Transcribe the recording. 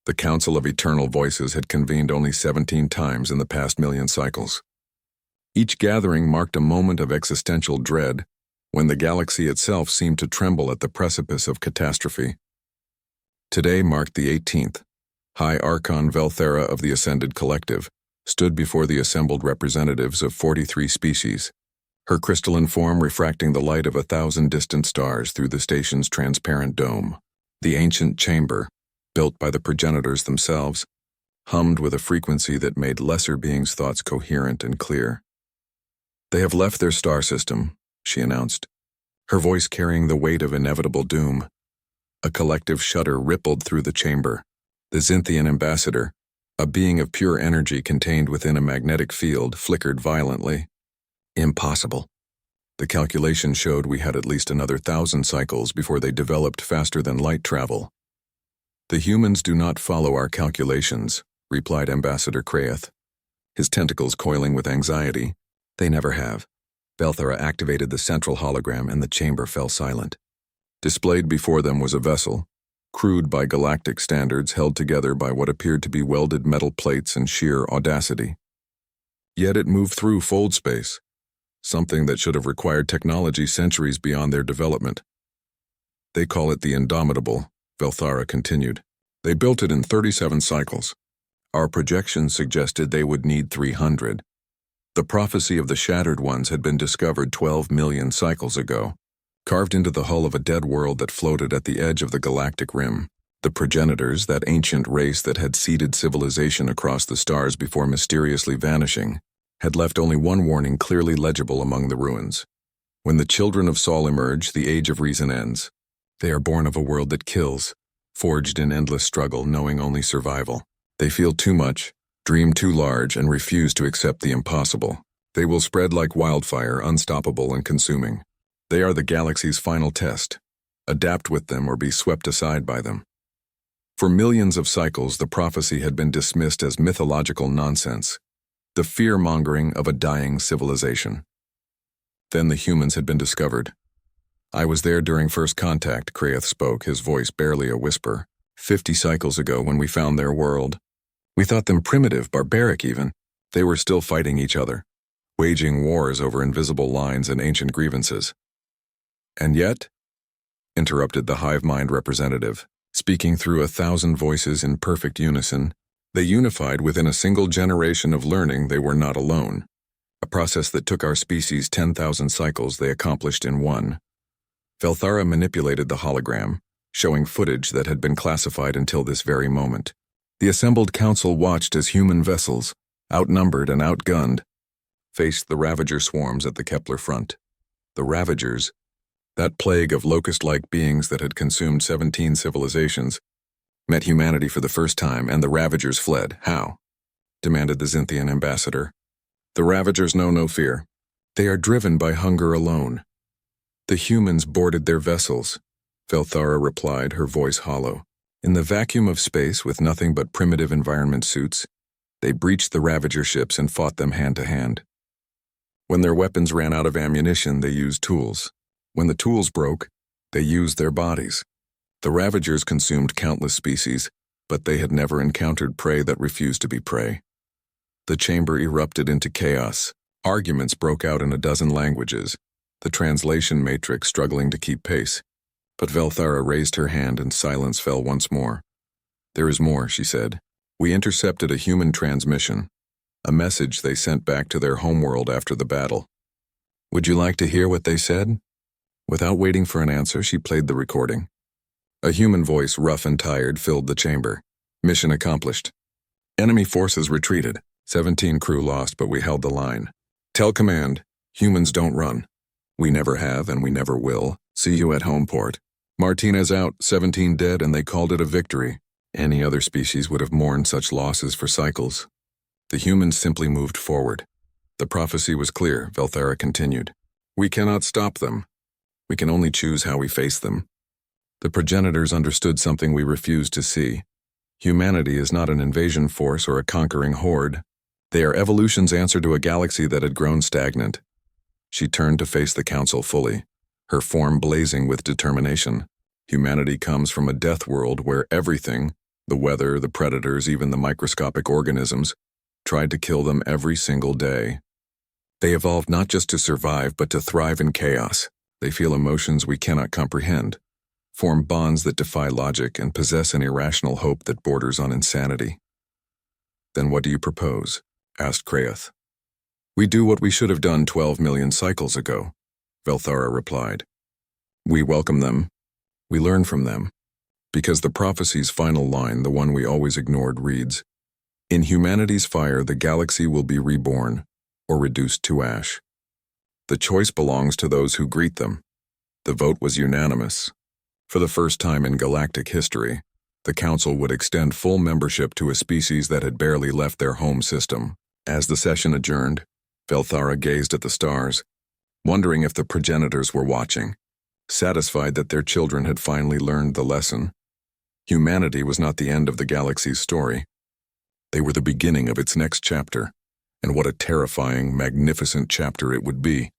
The Council of Eternal Voices had convened only 17 times in the past million cycles. Each gathering marked a moment of existential dread, when the galaxy itself seemed to tremble at the precipice of catastrophe. Today marked the 18th. High Archon Velthera of the Ascended Collective stood before the assembled representatives of 43 species, her crystalline form refracting the light of 1,000 distant stars through the station's transparent dome. The ancient chamber, built by the progenitors themselves, hummed with a frequency that made lesser beings' thoughts coherent and clear. "They have left their star system," she announced, her voice carrying the weight of inevitable doom. A collective shudder rippled through the chamber. The Xinthian ambassador, a being of pure energy contained within a magnetic field, flickered violently. "Impossible. The calculation showed we had at least another 1,000 cycles before they developed faster than light travel." "The humans do not follow our calculations," replied Ambassador Kraeth, his tentacles coiling with anxiety. "They never have." Velthera activated the central hologram and the chamber fell silent. Displayed before them was a vessel, crude by galactic standards, held together by what appeared to be welded metal plates and sheer audacity. Yet it moved through fold space, something that should have required technology centuries beyond their development. "They call it the Indomitable," Velthara continued. "They built it in 37 cycles. Our projections suggested they would need 300. The prophecy of the Shattered Ones had been discovered 12 million cycles ago, carved into the hull of a dead world that floated at the edge of the galactic rim. The progenitors, that ancient race that had seeded civilization across the stars before mysteriously vanishing, had left only one warning clearly legible among the ruins. When the children of Sol emerge, the age of reason ends. They are born of a world that kills, forged in endless struggle, knowing only survival. They feel too much, dream too large, and refuse to accept the impossible. They will spread like wildfire, unstoppable and consuming. They are the galaxy's final test. Adapt with them or be swept aside by them. For millions of cycles, the prophecy had been dismissed as mythological nonsense, the fear-mongering of a dying civilization. Then the humans had been discovered. "I was there during first contact," Kraeth spoke, his voice barely a whisper. 50 cycles ago when we found their world. We thought them primitive, barbaric even. They were still fighting each other, waging wars over invisible lines and ancient grievances. "And yet," interrupted the hive mind representative, speaking through 1,000 voices in perfect unison, "they unified within a single generation of learning. They were not alone. A process that took our species 10,000 cycles they accomplished in one." Velthara manipulated the hologram, showing footage that had been classified until this very moment. The assembled council watched as human vessels, outnumbered and outgunned, faced the Ravager swarms at the Kepler front. The Ravagers, that plague of locust-like beings that had consumed 17 civilizations, met humanity for the first time, and the Ravagers fled. "How?" demanded the Xinthian ambassador. "The Ravagers know no fear. They are driven by hunger alone. The humans boarded their vessels," Velthara replied, her voice hollow. "In the vacuum of space, with nothing but primitive environment suits, they breached the Ravager ships and fought them hand to hand. When their weapons ran out of ammunition, they used tools. When the tools broke, they used their bodies. The Ravagers consumed countless species, but they had never encountered prey that refused to be prey." The chamber erupted into chaos. Arguments broke out in a dozen languages, the translation matrix struggling to keep pace. But Velthara raised her hand and silence fell once more. "There is more," she said. "We intercepted a human transmission, a message they sent back to their homeworld after the battle. Would you like to hear what they said?" Without waiting for an answer, she played the recording. A human voice, rough and tired, filled the chamber. "Mission accomplished. Enemy forces retreated. 17 crew lost, but we held the line. Tell command, humans don't run. We never have and we never will. See you at home port. Martinez out, 17 dead, and they called it a victory. Any other species would have mourned such losses for cycles. The humans simply moved forward. The prophecy was clear," Velthara continued. "We cannot stop them. We can only choose how we face them. The progenitors understood something we refused to see. Humanity is not an invasion force or a conquering horde. They are evolution's answer to a galaxy that had grown stagnant." She turned to face the council fully, her form blazing with determination. "Humanity comes from a death world where everything, The weather, the predators, even the microscopic organisms tried to kill them every single day. They evolved not just to survive, but to thrive in chaos. They feel emotions we cannot comprehend, form bonds that defy logic, and possess an irrational hope that borders on insanity. "Then what do you propose?" asked Kraeth. "We do what we should have done 12 million cycles ago," Velthara replied. "We welcome them. We learn from them. Because the prophecy's final line, the one we always ignored, reads, 'In humanity's fire, the galaxy will be reborn, or reduced to ash.' The choice belongs to those who greet them." The vote was unanimous. For the first time in galactic history, the Council would extend full membership to a species that had barely left their home system. As the session adjourned, Velthara gazed at the stars, wondering if the progenitors were watching, satisfied that their children had finally learned the lesson. Humanity was not the end of the galaxy's story. They were the beginning of its next chapter, and what a terrifying, magnificent chapter it would be.